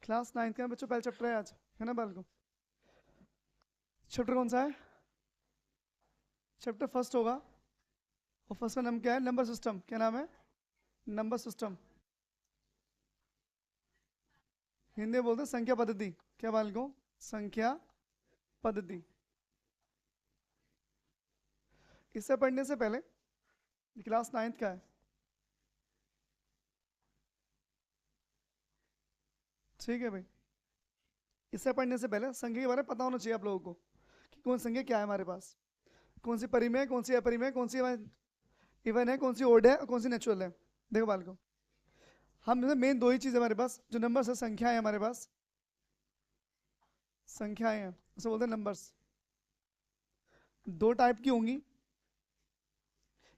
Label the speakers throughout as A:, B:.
A: Class 9 का बच्चों पहला चैप्टर है आज, है ना बालको? चैप्टर कौन सा है? चैप्टर फर्स्ट होगा। और फर्स्ट का नाम क्या है? Number system. क्या नाम है? Number system. हिंदी में बोलते हैं संख्या पद्धति। क्या बालको? संख्या पद्धति। इससे पढ़ने से पहले क्लास 9 का है, ठीक है भाई। इससे पढ़ने से पहले संख्या के बारे में पता होना चाहिए आप लोगों को कि कौन संख्या क्या है हमारे पास, कौन सी परिमेय है, कौन सी अपरिमेय है, कौन सी इवन है, कौन सी ओड है और कौन सी नेचुरल है। देखो बालको, हम मेन दो ही चीज़ हमारे पास जो नंबर्स है, संख्याएं है हमारे पास, संख्याएं हैं, उसे बोलते हैं नंबर्स। दो टाइप की होंगी,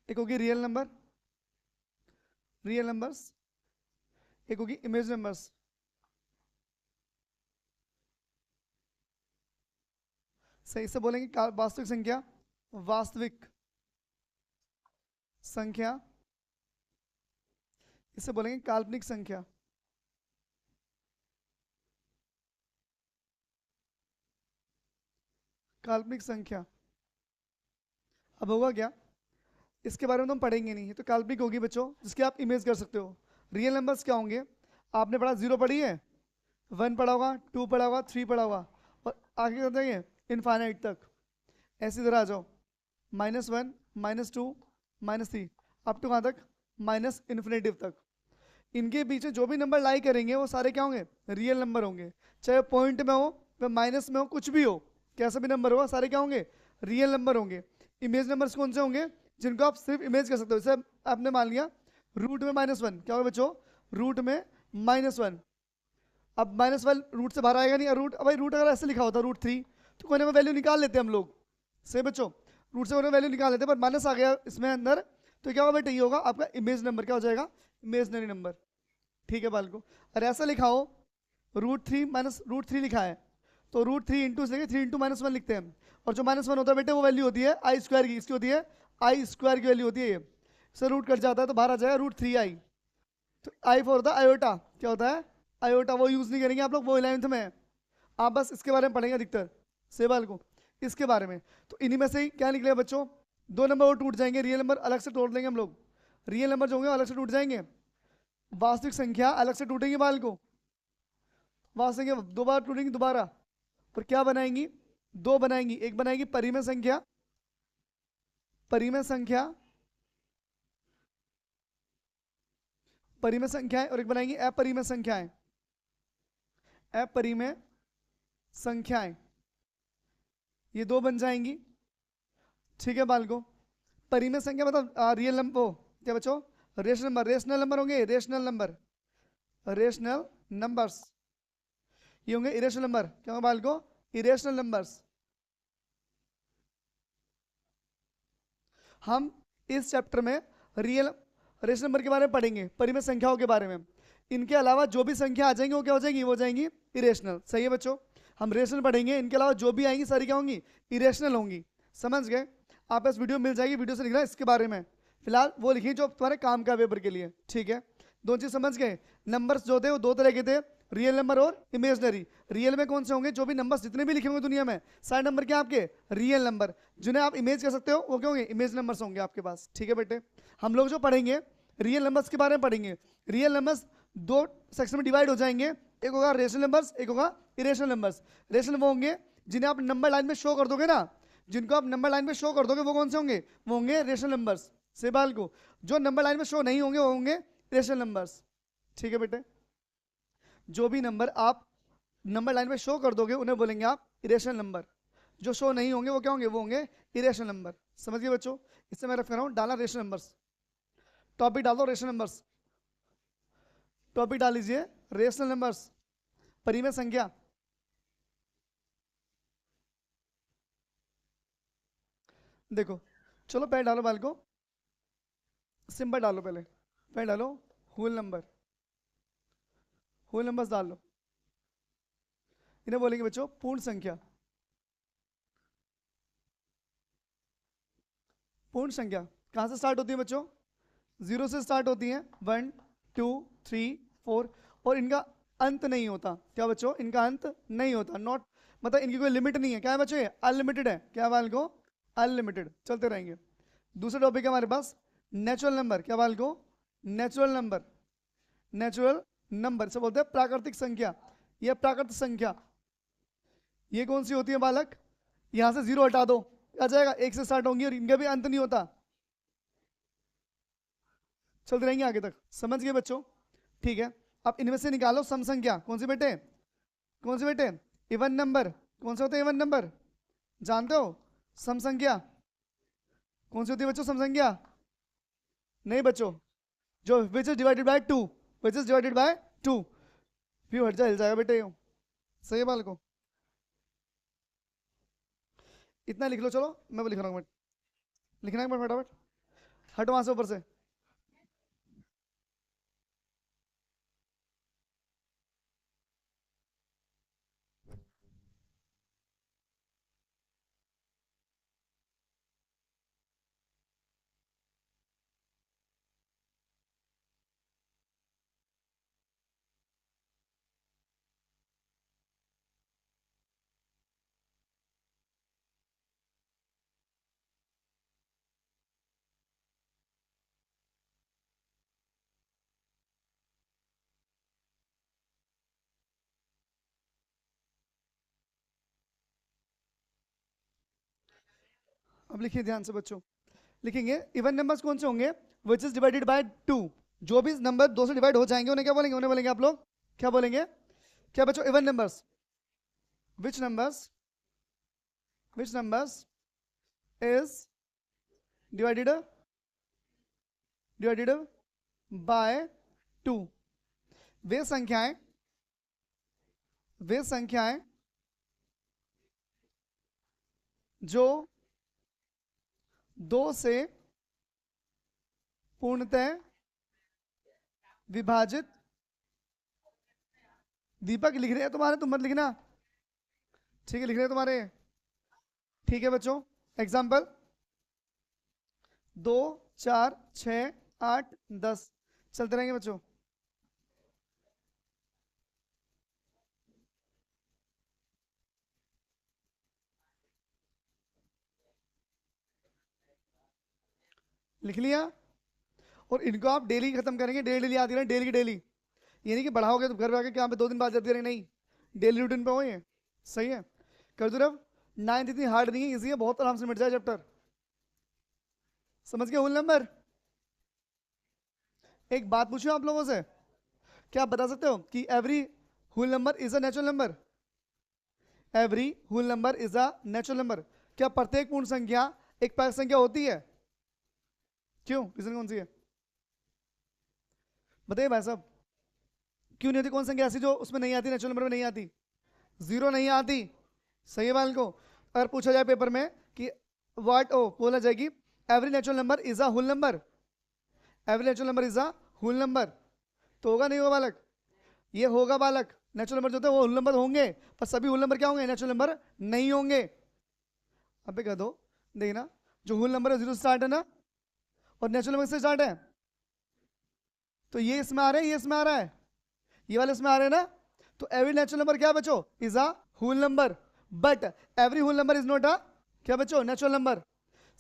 A: एक होगी रियल नंबर, रियल नंबर्स, एक होगी इमेज नंबर्स। सही से बोलेंगे वास्तविक संख्या, वास्तविक संख्या। इसे बोलेंगे काल्पनिक संख्या। काल्पनिक संख्या। अब होगा क्या, इसके बारे में तो हम पढ़ेंगे नहीं, तो काल्पनिक होगी बच्चों जिसकी आप इमेज कर सकते हो। रियल नंबर्स क्या होंगे? आपने पढ़ा, जीरो पढ़ी है, 1 पढ़ा होगा, 2 पढ़ा होगा, 3 पढ़ा होगा, और आगे कर देंगे इनफाइनाइट तक। ऐसी तरह आ जाओ, -1, -2, -3, अप टू कहाँ तक? माइनस इन्फिनेटिव तक। इनके पीछे जो भी नंबर लाई करेंगे वो सारे क्या होंगे? रियल नंबर होंगे। चाहे पॉइंट में हो, चाहे माइनस में हो, कुछ भी हो, कैसा भी नंबर होगा, सारे क्या होंगे? रियल नंबर होंगे। इमेज नंबर्स कौन से होंगे? जिनको आप सिर्फ इमेज कर सकते हो। जैसे आपने मान लिया रूट में -1, क्या होगा बच्चों? रूट में -1। अब -1 रूट से बाहर आएगा नहीं। रूट, भाई रूट अगर ऐसे लिखा होता √3 तो कोने में वैल्यू निकाल लेते हम लोग, सही बच्चों? रूट से कोने में वैल्यू निकाल लेते, पर माइनस आ गया इसमें अंदर, तो क्या होगा बेटा? ये होगा आपका इमेज नंबर। क्या हो जाएगा? Imaginary number. ठीक है बालको? और ऐसा लिखा हो √3 लिखा है, तो √3 इंटू से 3 इंटू -1 लिखते हैं। और जो -1 होता है बेटे वो वैल्यू होती है I² की। इसकी होती है I² की वैल्यू होती है ये। सर रूट कट जाता है तो बाहर आ जाएगा √3i। तो I4 होता है आयोटा। क्या होता है? आयोटा। वो यूज नहीं करेंगे आप लोग, वो 11th में है। आप बस इसके बारे में पढ़ेंगे अधिकतर, सेवाल को इसके बारे में। तो इन्हीं में से ही क्या निकलेगा बच्चों? दो नंबर और टूट जाएंगे, रियल नंबर अलग से तोड़ लेंगे हम लोग। रियल नंबर जो होंगे अलग से टूट जाएंगे, वास्तविक संख्या अलग से टूटेंगी बाल को। वास्तविक संख्या दो बार टूटेंगी दोबारा, पर क्या बनाएंगी? दो बनाएंगी। एक बनाएगी परिमेय संख्या, परिमेय संख्या, परिमेय संख्याएं, और एक बनाएंगी अपरिमेय संख्याएं, अपरिमेय संख्याएं। ये दो बन जाएंगी, ठीक है बालको? परिमेय संख्या मतलब रियल नंबर, क्या बच्चों? Rational number. रेशनल नंबर होंगे, रेशनल नंबर, रेशनल नंबर्स। ये होंगे इरेशनल नंबर। क्या होगा बालको? Irrational numbers. हम इस चैप्टर में रियल रेशनल नंबर के बारे में पढ़ेंगे, परिमेय संख्याओं के बारे में। इनके अलावा जो भी संख्या आ जाएंगी वो क्या हो जाएंगी? वो हो जाएंगी इरेशनल। सही है बच्चों? हम रेशनल पढ़ेंगे, इनके अलावा जो भी आएंगी सारी क्या होंगी? इरेशनल होंगी। समझ गए? आप इस वीडियो मिल जाएगी, वीडियो से लिखना इसके बारे में। फिलहाल वो लिखिए जो तुम्हारे काम का पेपर के लिए, ठीक है? दो चीज समझ गए? नंबर्स जो थे वो दो तरह के थे, रियल नंबर और इमेजनरी। रियल में कौन से होंगे? जो भी नंबर्स जितने भी लिखे होंगे दुनिया में, सारे नंबर क्या आपके? Real number. जिन्हें आप इमेज कर सकते हो वो क्या होंगे? इमेज नंबर्स होंगे आपके पास, ठीक है बेटे? हम लोग जो पढ़ेंगे रियल नंबर्स के बारे में पढ़ेंगे। रियल नंबर्स दो सेक्शन में डिवाइड हो जाएंगे, एक होगा रेशनल नंबर्स, एक होगा इरेशनल नंबर्स। रेशनल वो होंगे जिन्हें आप नंबर लाइन में शो कर दोगे ना, जिनको आप नंबर लाइन में शो कर दोगे वो कौन से होंगे? वो होंगे रेशनल नंबर्स। से बाल को जो नंबर लाइन में शो नहीं होंगे वो होंगे रेशनल नंबर्स, ठीक है बेटे? जो भी नंबर आप नंबर लाइन में शो कर दोगे उन्हें बोलेंगे आप इरेशनल नंबर। जो शो नहीं होंगे वो क्या होंगे? वो होंगे इरेशनल नंबर। समझ गए बच्चों? इससे मैं रख रहा हूं डाला रेशनल नंबर्स। टॉपिक डाल दो रेशनल नंबर्स, टॉपिक डाल लीजिए रेशनल नंबर्स, परिमेय संख्या। देखो चलो पहले डालो बाल को, सिंपल डालो, पहले डालो होल नंबर, होल नंबर्स डाल लो। इन्हें बोलेंगे बच्चों पूर्ण संख्या। पूर्ण संख्या कहां से स्टार्ट होती है बच्चों? 0 से स्टार्ट होती है, 1 2 3 4, और इनका अंत नहीं होता। क्या बच्चों, इनका अंत नहीं होता, नॉट मतलब इनकी कोई लिमिट नहीं है। क्या है बच्चों, ये अनलिमिटेड है। क्या बाल को, अनलिमिटेड, चलते रहेंगे। दूसरा टॉपिक है हमारे पास नेचुरल नंबर। क्या बाल को, नेचुरल नंबर। नेचुरल नंबर से बोलते हैं प्राकृतिक संख्या। यह प्राकृतिक संख्या ये कौन सी होती है बालक, यहां से जीरो हटा दो, आ जाएगा, एक से स्टार्ट होंगी और इनका भी अंत नहीं होता। चलते रहेंगे आगे तक, समझ गए बच्चों। ठीक है, अब इनमें से निकालो सम संख्या। कौन सी बेटे, कौन सी बेटे, इवन नंबर। कौन से होते हैं इवन नंबर, जानते हो। सम संख्या कौन सी होती है बच्चों, सम संख्या नहीं बच्चों, जो which is divided by to, which is divided by to. View हट जा, हिल जाएगा बेटे यूं। सही है बाल को, इतना लिख लो। चलो मैं वो लिख रहा हूँ, लिखना है फटाफट, हटो वहां से ऊपर से। अब लिखिए ध्यान से बच्चों, लिखेंगे इवन नंबर्स कौन से होंगे, which is divided by to. जो भी नंबर दो से डिवाइड हो जाएंगे उन्हें क्या बोलेंगे, उन्हें बोलेंगे आप लोग क्या बोलेंगे, क्या बच्चों, even numbers. Which numbers, which numbers is divided, divided by two. वे संख्याएं, वे संख्याएं जो दो से पूर्णतः विभाजित। दीपक लिख रहे हैं तुम्हारे, तुम मत लिखना, ठीक है, लिख रहे हैं तुम्हारे। ठीक है बच्चों, एग्जाम्पल 2 4 6 8 10, चलते रहेंगे बच्चों। लिख लिया, और इनको आप डेली खत्म करेंगे, डेली डेली आती रहे, डेली की डेली। ये नहीं कि बढ़ाओगे तो घर पे आके क्या पे 2 दिन बाद जाती रहे, नहीं, डेली रूटीन पे हो ये। सही है, कर दो रब। 9 इतनी हार्ड नहीं है, इजी है, बहुत आराम से मिट जाए चैप्टर। समझ गए होल नंबर। एक बात पूछूं आप लोगों से, क्या आप बता सकते हो कि every whole number is a natural number, every whole number is a natural number. क्या प्रत्येक पूर्ण संख्या एक प्राकृत संख्या होती है, क्यों, रीजन कौन सी है बताइए भाई साहब, क्यों नहीं होती, कौन संख्या ऐसी जो उसमें नहीं आती, नेचुरल नंबर में नहीं आती, जीरो नहीं आती। सही है बाल को, अगर पूछा जाए पेपर में कि व्हाट, ओ बोला जाएगी every natural number is a whole number, every natural number is a whole number, तो होगा नहीं होगा बालक, ये होगा बालक। नेचुरल नंबर जो होते हैं वो होल नंबर होंगे, पर सभी होल नंबर क्या होंगे, नेचुरल नंबर नहीं होंगे। अबे कह दो, देखना, जो होल नंबर है जीरो से स्टार्ट है ना, और नेचुरल नंबर से स्टार्ट है, तो ये इसमें आ रहा है, ये इसमें आ रहा है, ये वाले इसमें आ रहे हैं ना, तो एवरी नेचुरल नंबर क्या बच्चों, is a whole number, but every whole number is not a क्या बच्चों, नेचुरल नंबर।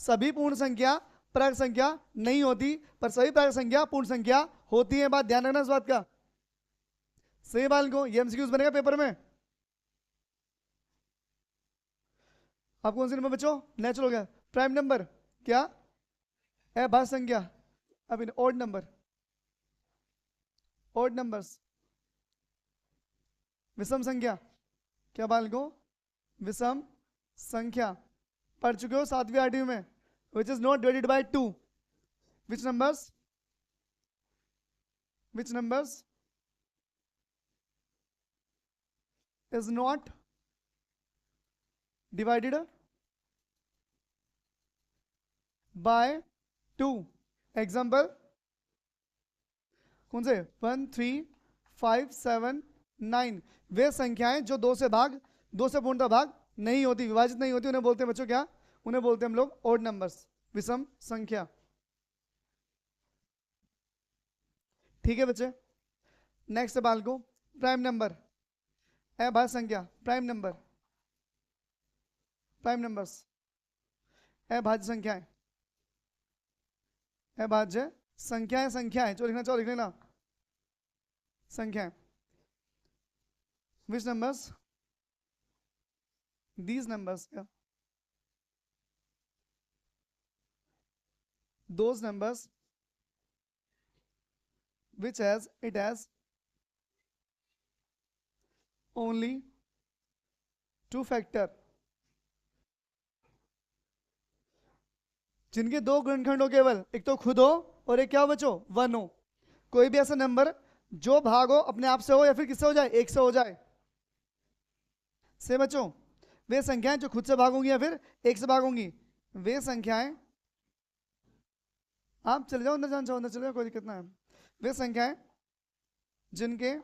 A: सभी पूर्ण संख्या प्राकृत संख्या नहीं होती, पर सभी प्राकृत संख्या पूर्ण संख्या होती है, बात ध्यान रखना इस बात का। सही बाल को, ये एमसीक्यूज बनेगा पेपर में। आप कौन से नंबर बच्चों, नेचुरल हो गया, प्राइम नंबर क्या है, भाज्य संख्या, अब इन ओड नंबर, ओड नंबर्स, विषम संख्या, क्या बाल को, विषम संख्या, पढ़ चुके हो 7वीं 8वीं में, which is not divided by to. Which numbers, which numbers is not divided by 2। Example कौन से, 1 3 5 7 9, वे संख्याएं जो दो से भाग, दो से पूर्णतः भाग नहीं होती, विभाजित नहीं होती, उन्हें बोलते हैं बच्चों क्या, उन्हें बोलते हैं हम लोग ओड नंबर्स, विषम संख्या। ठीक है बच्चे, नेक्स्ट बाल को प्राइम नंबर, अभाज्य संख्या, प्राइम नंबर, प्राइम नंबर्स, अभाज्य संख्याएं, अभाज्य संख्याएं, संख्याएं जो लिखना चाहो लिख लेना, संख्याएं. Which numbers? These numbers. Yeah. Those numbers which has it has only two factor, जिनके दो गुणनखंड हो केवल, एक तो खुद हो और एक क्या बचो, वन हो. कोई भी ऐसा नंबर जो भाग हो अपने आप से हो या फिर किससे हो जाए, एक से हो जाए. से बच्चों वे संख्याएं जो खुद से भाग होंगी या फिर एक से भाग होंगी, वे संख्याएं, आप चले जाओ अंदर, जान जाओ अंदर चले जाओ, कोई दिक्कत ना है. वे संख्याएं जिनके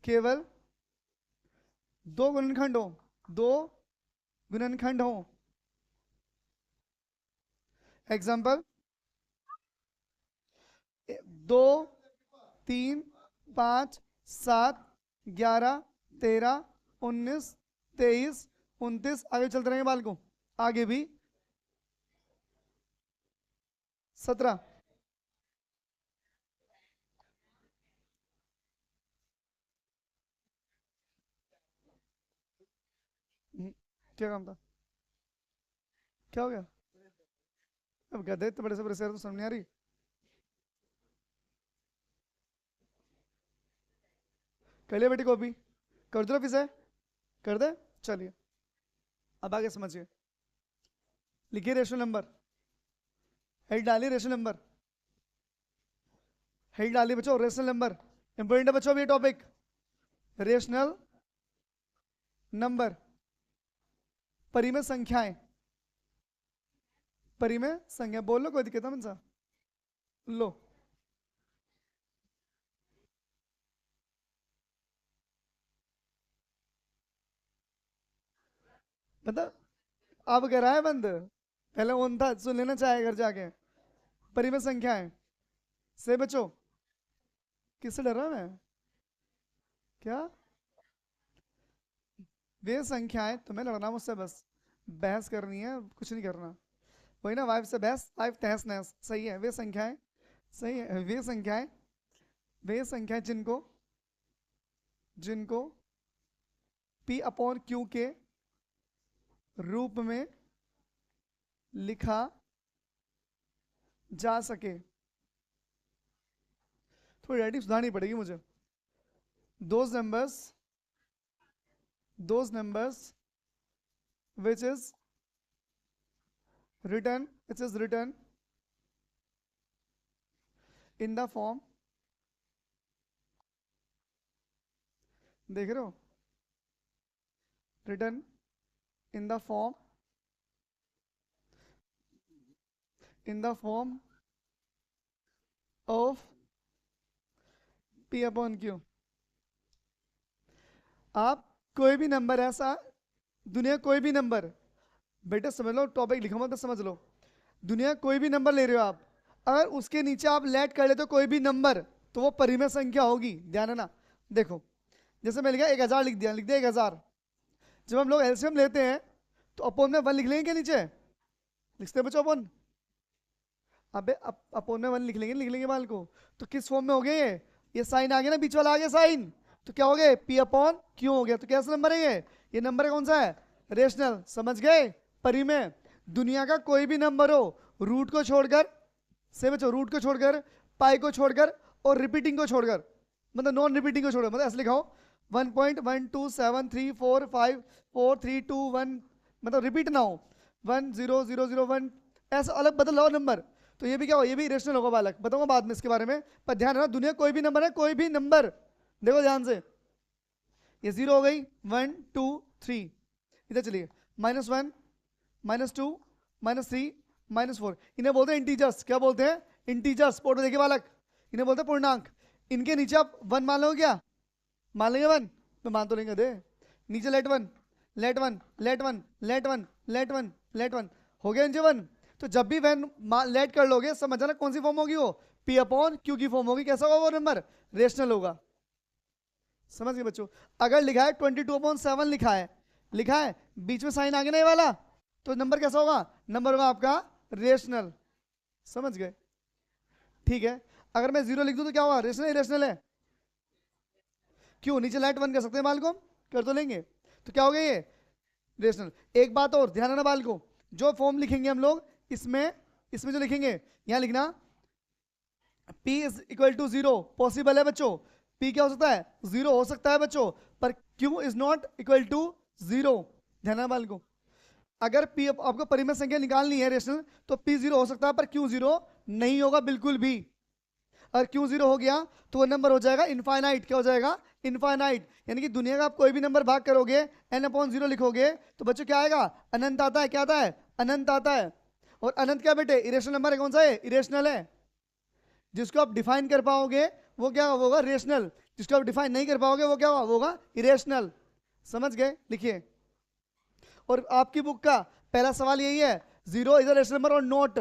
A: केवल दो गुणनखंड हो, दो गुणनखंड हो. एग्जाम्पल 2, 3, 5, 7, 11, 13, 19, 23, 29, आगे चलते रहेंगे बाल को, आगे भी 17. क्या काम था, क्या हो गया, अब गधे इतने बड़े से बड़े शहर तो समझ नहीं आ रही. कर लिया बेटी कॉपी, कर दो फिर से, कर दे. चलिए अब आगे समझिए. लिखिए रेशनल नंबर, हेड डालिए रेशनल नंबर, हेड डालिए बच्चों रेशनल नंबर. इंपॉर्टेंट है बच्चों ये टॉपिक, रेशनल नंबर. परिमेय संख्याएं, परिमेय संख्या बोल लो, कोई दिक्कत है सा लो. मतलब अब कह रहा है बंद, पहले ऑन था, सुन लेना चाहे घर जाके. परिमेय संख्याएं से बच्चों, किससे डर रहा मैं, क्या वे संख्याएं, तुम्हें लड़ना मुझसे, बस बहस करनी है, कुछ नहीं करना. वही ना, वाइफ से बहस, वाइफ तहस नहस, सही है. वे संख्याएं, सही है. वे संख्याएं, वे संख्याएं जिनको, जिनको P अपॉन Q के रूप में लिखा जा सके. थोड़ी राइटिंग सुधारनी पड़ेगी मुझे. those numbers which is written in the form, देख रहे हो, written in the form of P upon Q. आप कोई भी नंबर ऐसा, दुनिया कोई भी नंबर, बेटा समझ लो टॉपिक लिखा मत समझ लो. दुनिया कोई भी नंबर ले रहे हो आप, अगर उसके नीचे आप लेट कर लेते हो कोई भी नंबर, तो वो परिमेय संख्या होगी. ध्यान है ना. देखो जैसे मैं लिखा 1000 लिख दिया 1000. जब हम लोग एलसीएम लेते हैं तो अपोन में 1 लिख लेंगे क्या नीचे, लिखते हैं बच्चों अपोन. अबे अपोन में 1 लिख लेंगे बाल को. तो किस फॉर्म में हो गया ये साइन आ गया ना, बीच वाला आ गया साइन, तो क्या हो गया, P अपॉन Q हो गया. तो कैसा नंबर है ये नंबर कौन सा है, रेशनल. समझ गए. परिमेय, दुनिया का कोई भी नंबर हो, रूट को छोड़कर, से बच्चों रूट को छोड़कर, पाई को छोड़कर और रिपीटिंग को छोड़कर, मतलब नॉन रिपीटिंग को छोड़कर, मतलब ऐसे लिखाओ 1.127345432 1, मतलब रिपीट ना हो, 10001, ऐसा अलग बदल लो नंबर. तो ये भी क्या हो, ये भी रेशनल होगा बालक, बताऊंगा बाद में इसके बारे में. पर ध्यान रखना, दुनिया कोई भी नंबर है, कोई भी नंबर, देखो ध्यान से. ये 0 हो गई, 1 2 3, इधर चलिए -1 -2 -3 -4, इन्हें बोलते हैं इंटीजर्स. क्या बोलते हैं, इंटीजर्स. फोटो देखिए बालक, इन्हें बोलते हैं पूर्णांक. इनके नीचे आप 1 मान लो, क्या मान लेंगे 1, तो मान तो लेंगे दे. नीचे let 1 let 1 let 1 let 1 let 1 let 1 हो गया नीचे 1. तो जब भी वैन लेट कर लोगे, समझ जाना कौन सी फॉर्म होगी वो, P अपॉन Q की फॉर्म होगी. कैसा होगा वो नंबर, रेशनल होगा. समझ गए बच्चों? अगर लिखा है 22/7 लिखा है बीच में साइन आगे नहीं वाला, तो नंबर कैसा होगा? नंबर होगा आपका रेशनल। समझ गए? ठीक है, अगर मैं 0 लिख दूं तो क्या होगा? रेशनल इरेशनल है? क्यों? नीचे लाइट बंद कर सकते हैं बाल को, कर तो लेंगे, तो क्या हो गया ये? रेशनल। एक बात और ध्यान रखना बाल को, जो फॉर्म लिखेंगे हम लोग इसमें, इसमें जो लिखेंगे यहां लिखना P is equal to 0 possible है बच्चों। P क्या हो सकता है? 0 हो सकता है बच्चों, पर Q is not equal to 0। ध्यान रखना बाल को, अगर P आपको परिमेय संख्या निकालनी है रेशनल, तो P 0 हो सकता है पर Q 0 नहीं होगा बिल्कुल भी। अगर Q 0 हो गया तो वो नंबर हो जाएगा इनफाइनाइट। क्या हो जाएगा? इनफाइनाइट। यानी कि दुनिया का आप कोई भी नंबर भाग करोगे, n/0 लिखोगे, तो बच्चों क्या आएगा? अनंत आता है। क्या आता है? अनंत आता है। और अनंत क्या बेटे? इरेशनल नंबर है। कौन सा है? इरेशनल है। जिसको आप डिफाइन कर पाओगे वो क्या होगा? रेशनल। जिसको आप डिफाइन नहीं कर पाओगे वो क्या होगा? वो होगा इरेशनल। समझ गए? लिखिए। और आपकी बुक का पहला सवाल यही है, 0 इज अ रेशनल नंबर और नॉट।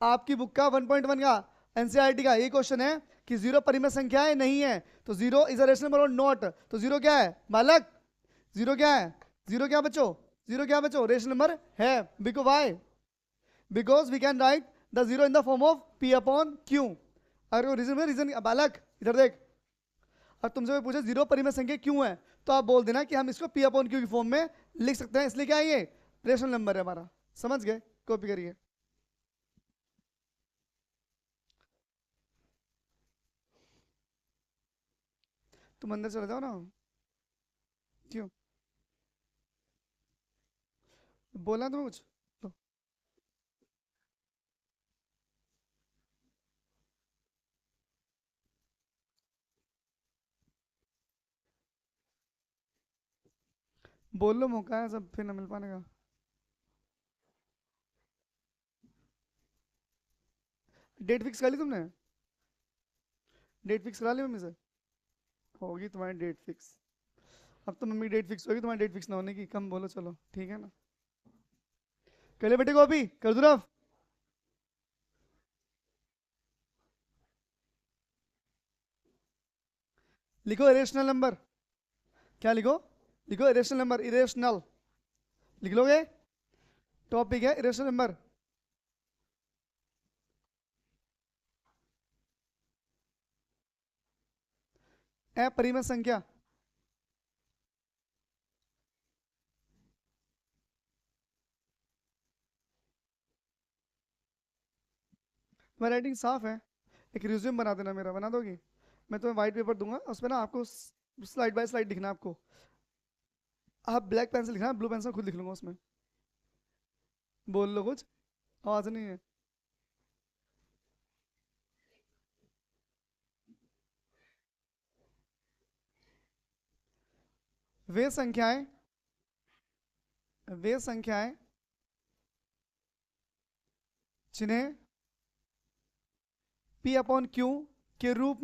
A: आपकी बुक का 1.1 का एनसीईआरटी का यही क्वेश्चन है कि 0 परिमेय संख्या है नहीं है, तो 0 इज अ रेशनल नंबर और नॉट। तो 0 क्या है बालक? 0 क्या है? 0 क्या बच्चों? 0 क्या बच्चों? रेशनल नंबर है। Because why? Because we can write the 0 in the form of P/Q। अगर रीजन रीजन बालक इधर देख, और तुमसे मैं पूछा 0 परिमेय संख्या क्यों है, तो आप बोल देना कि हम इसको P/Q की फॉर्म में लिख सकते हैं, इसलिए क्या है ये रेशनल नंबर है हमारा। समझ गए? कॉपी करिए। तुम अंदर चले जाओ ना। क्यों? बोलना तुम्हें कुछ तो? बोल लो, मौका है सब, फिर ना मिल पाने का। डेट फिक्स कर ली तुमने? डेट फिक्स करा ली मम्मी से? होगी तुम्हारी डेट फिक्स। अब तो मम्मी डेट फिक्स होगी, तुम्हारी डेट फिक्स ना होने की। कम बोलो, चलो ठीक है ना। कर ले बेटे को, अभी कर दो रफ। लिखो इरेशनल नंबर। क्या लिखो? लिखो इरेशनल नंबर। इरेशनल लिख लोगे? टॉपिक है इरेशनल नंबर। अपरिमेय संख्या। तुम्हारी राइटिंग साफ है। एक रिज्यूम बना देना मेरा, बना दोगी? मैं तुम्हें व्हाइट पेपर दूंगा, उसमें ना आपको स्लाइड बाय स्लाइड लिखना है आपको। आप ब्लैक पेन से लिखना, ब्लू पेन से खुद लिख लूंगा उसमें। बोल लो कुछ, आवाज नहीं है। वे संख्याएं, वे संख्याएं जिन्हें P/Q के रूप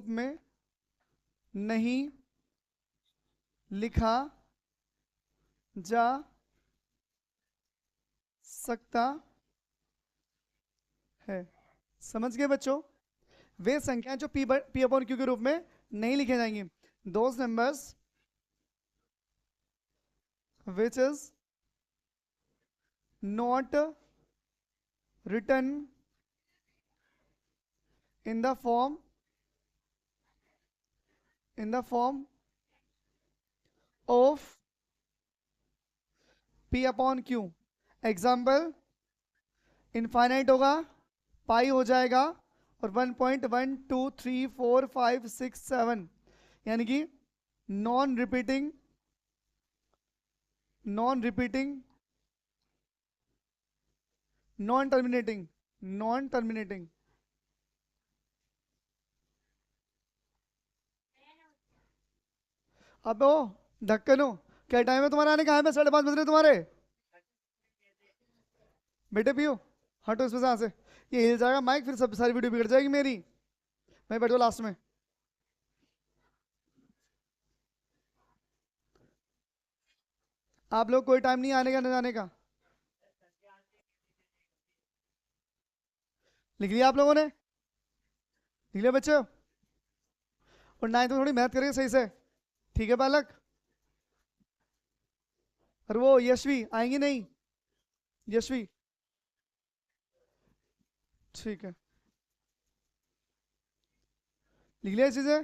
A: में नहीं लिखा जा सकता है। समझ गए बच्चों? वे संख्याएं जो P/Q के रूप में नहीं लिखे जाएंगी, those numbers which is not written in the form of P/Q। Example, infinite होगा, पाई हो जाएगा, और 1.1234567, यानी कि non repeating, non repeating, non terminating, non terminating. अब ओ ढक्कन हो, क्या टाइम है तुम्हारा आने का? है, मैं 5:30 बज रहे तुम्हारे। बेटे पियो, हटो इसमें से, यहाँ से। ये हिल जाएगा माइक, फिर सब सारी वीडियो बिगड़ जाएगी मेरी। मैं बैठ जाओ लास्ट में। आप लोग कोई टाइम नहीं आने का न जाने का। लिख लिया आप लोगों ने? लिख लिया बच्चों? और 9th में थोड़ी मेहनत करेंगे सही से, ठीक है बालक। और वो यशवी आएंगे नहीं, यशवी, ठीक है, लिख लिया चीजें।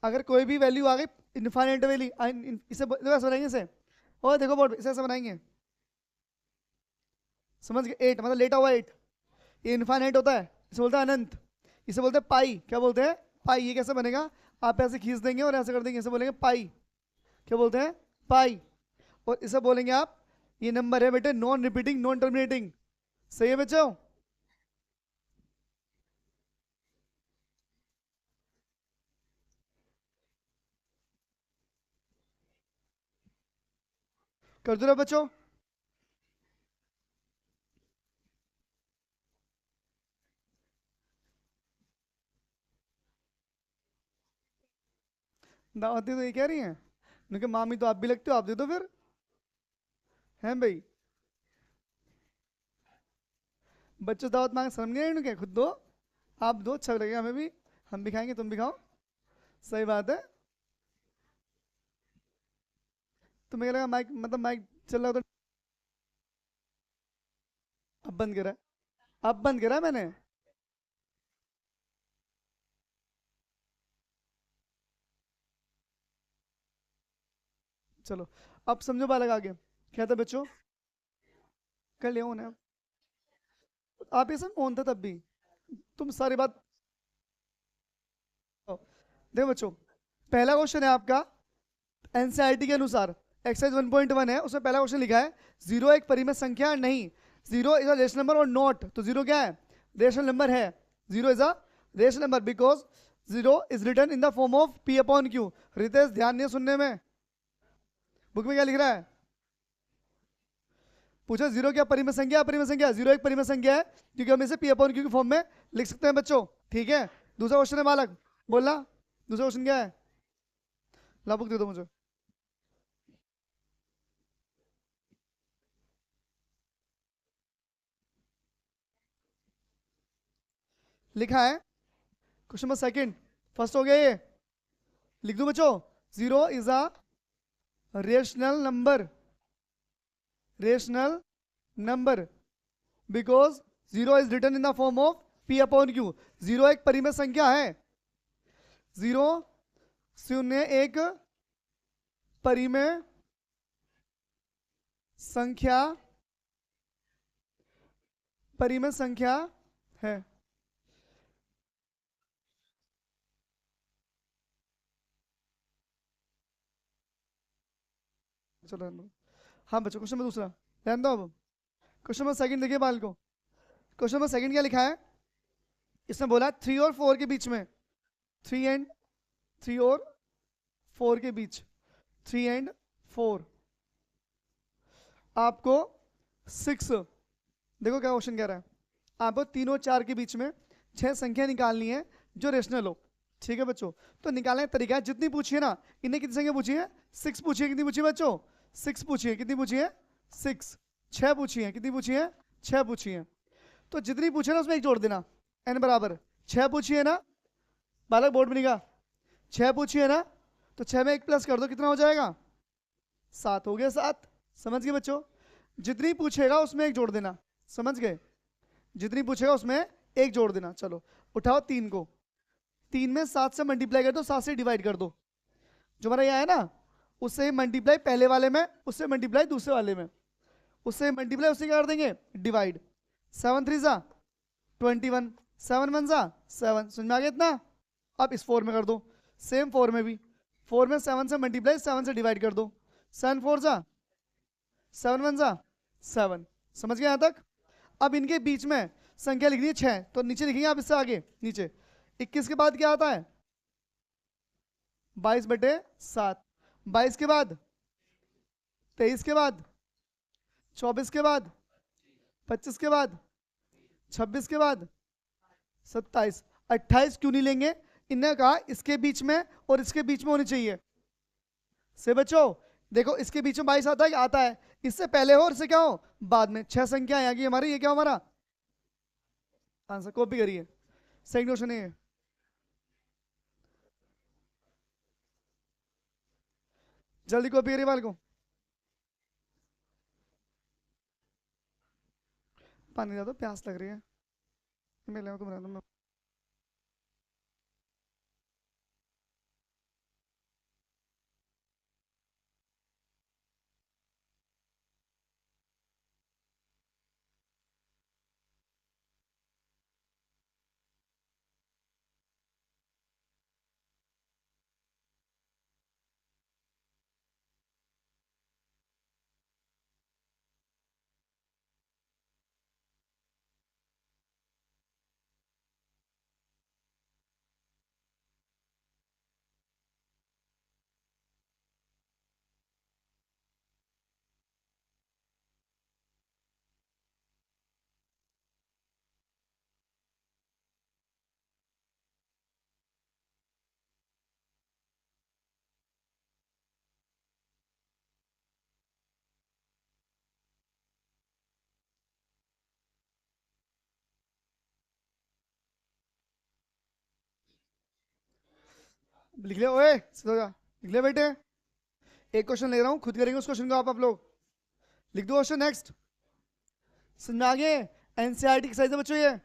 A: अगर कोई भी वैल्यू आ गई इनफाइनाइट वैल्यू, इसे देखो ऐसे बनाएंगे इसे, और देखो बोर्ड इसे ऐसे बनाएंगे, समझ गए, 8 मतलब लेटा हुआ 8, ये इनफाइनाइट होता है, इसे बोलते हैं अनंत, इसे बोलते हैं पाई, क्या बोलते हैं, पाई। ये कैसे बनेगा, आप ऐसे खींच देंगे और ऐसे कर देंगे, इसे बोलेंगे पाई, क्या बोलते हैं, पाई। और इसे बोलेंगे आप, ये नंबर है बेटे नॉन रिपीटिंग नॉन टर्मिनेटिंग, सही है बच्चों। कर दो ना बच्चों। दावती तो ये कह रही हैं, उनके मामी तो आप भी लगते हो, आप दे दो फिर, हैं भाई। बच्चों दावत मांगे शर्म नहीं आई उनके, खुद दो, आप दो, अच्छा लगेगा हमें भी, हम भी खाएंगे तुम भी खाओ, सही बात है। तुम्हें क्या लगा माइक, मतलब माइक चल रहा हो तो, अब बंद करा है, अब बंद करा है मैंने। चलो, अब समझो बालक आगे क्या था बच्चों, कर लिया उन्हें, आप ये सब ऑन था तब भी, तुम सारी बात, देखो बच्चों, पहला क्वेश्चन है आपका एनसीईआरटी के अनुसार, एक्सरसाइज 1.1 है, उसमें पहला क्वेश्चन लिखा है, जीरो एक परिमित संख्या है? नहीं, zero is a rational number और नॉट, तो जीरो क्या है, रेशनल नंबर है, zero is a rational number because zero is written in the form of P upon Q. Ritesh ध्यान नहीं है सुनने में, बुक में क्या लिख रहा है, पूछो जीरो क्या परिमित संख्या, अपरिमित संख्या, जीरो एक परिमित संख्या है क्योंकि हम इसे पी अपॉन क्यू के फॉर्म में लिख सकते हैं बच्चों, ठीक है। दूसरा क्वेश्चन है बालक, बोलना, दूसरा क्वेश्चन क्या है, ला बुक दे दो मुझे। लिखा है क्वेश्चन नंबर सेकंड, फर्स्ट हो गया ये, लिख दो बच्चों, zero is a rational number, rational number because zero is written in the form of P upon Q. Zero एक परिमित संख्या है, जीरो शून्य एक परिमेय संख्या, परिमेय संख्या है। चलो हाँ बच्चों, क्वेश्चन नंबर दूसरा ध्यान दो अब, क्वेश्चन नंबर सेकंड देखिए बाल को, क्वेश्चन नंबर सेकंड क्या लिखा है, इसने बोला 3 और 4 के बीच में, 3 एंड 3 और 4 के बीच, 3 एंड 4 आपको 6, देखो क्या क्वेश्चन कह रहा है, आपको 3 और 4 के बीच में 6 संख्या निकालनी है जो रेशनल हो, ठीक है बच्चों। तो निकालने का तरीका है, जितनी पूछिए ना, इन्हें कितनी संख्या पूछी है, 6 पूछिए, कितनी पूछी बच्चों, 6 पूछिए, कितनी पूछी है, 6, 6 पूछी है, कितनी पूछी है, 6 पूछी है। तो जितनी पूछे ना उसमें एक जोड़ देना, n बराबर 6 पूछी है ना, बालक बोर्ड में लिखा, 6 पूछी है ना, तो 6 में एक प्लस कर दो, कितना हो जाएगा, 7 हो गया, 7, समझ गए बच्चों। जितनी पूछेगा उसमें एक जोड़ देना, समझ गए, जितनी पूछेगा उसमें एक जोड़ देना। चलो उठाओ 3 को, 3 में 7 से मल्टीप्लाई कर दो, 7 से डिवाइड कर दो, जो हमारा यहाँ है ना, उससे मल्टीप्लाई पहले वाले में, उससे मल्टीप्लाई दूसरे वाले में, उससे मल्टीप्लाई उससे क्या कर देंगे, डिवाइड, 7 3 जा 21, 7 1 जा 7, समझ में आ गया इतना। अब इस 4 में कर दो, सेम 4 में भी, 4 में 7 से मल्टीप्लाई 7 से डिवाइड कर दो, 7 4 जा 7 1 जा 7, समझ गए यहाँ तक। अब इनके बीच में संख्या लिखनी है 6, तो नीचे लिखेंगे आप इससे आगे नीचे, 21 के बाद क्या आता है, 22/7, 22 के बाद 23 के बाद 24 के बाद 25 के बाद 26 के बाद 27, 28 क्यों नहीं लेंगे, इन्हें कहा इसके बीच में और इसके बीच में होनी चाहिए, से बच्चों देखो इसके बीच में 22 आता है, आता है, इससे पहले हो और इससे क्या हो बाद में, 6 संख्या है की हमारी, ये क्या हमारा आंसर, कॉपी करिए, सेकंड क्वेश्चन है, जल्दी कॉपी करिए बालकों। पानी दे दो, प्यास लग रही है। मिले तुम रहने दो। लिख ले ओए, सीधा हो जा। लिख ले बेटे। एक क्वेश्चन ले रहा हूँ, खुद करेंगे उस क्वेश्चन को आप लोग। लिख दो क्वेश्चन नेक्स्ट। समझ में आगे? एनसीईआरटी की साइज है बच्चों ये।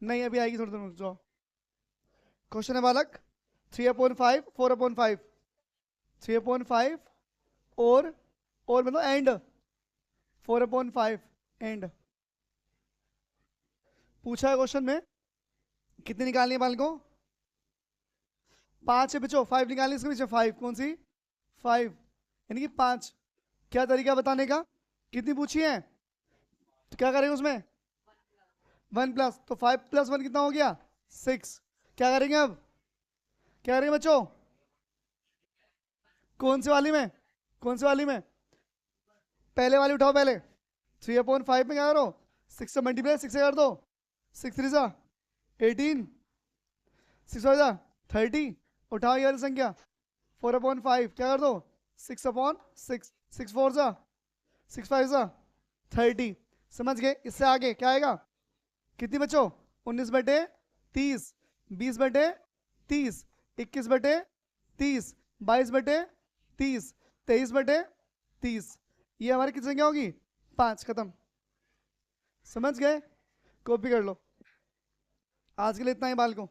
A: नहीं अभी आएगी, थोड़ी देर में रुक जाओ। क्वेश्चन है बालक 3/5 4/5। 3/5 और मतलब एंड 4/5 एंड। पूछा है क्वेश्चन में कितनी निकालनी है बालकों? 5 है बच्चों, 5 निकालनी है इसके पीछे। 5 कौन सी? 5 यानी कि 5। क्या तरीका बताने का? कितनी पूछी है तो क्या करेंगे उसमें? 1+, तो 5+1 कितना हो गया? 6। क्या करेंगे अब? क्या करेंगे बच्चों? कौन सी वाली में? कौन सी वाली में? पहले वाली उठाओ पहले। 3/5 में क्या करो? 6 से मल्टीप्लाई 6 से कर दो। 6 3 सा 18, 6 हो जा 30। उठाओ ये वाली संख्या 4/5 क्या कर दो? 6/6। 6 4 सा 6 5 सा 30। समझ गए? इससे आगे क्या आएगा? कितनी बच्चों? 19/30, 20/30, 21/30, 22/30, 23/30। ये हमारी कितनी संख्या होगी? 5। खत्म। समझ गए? कॉपी कर लो। आज के लिए इतना ही बालकों।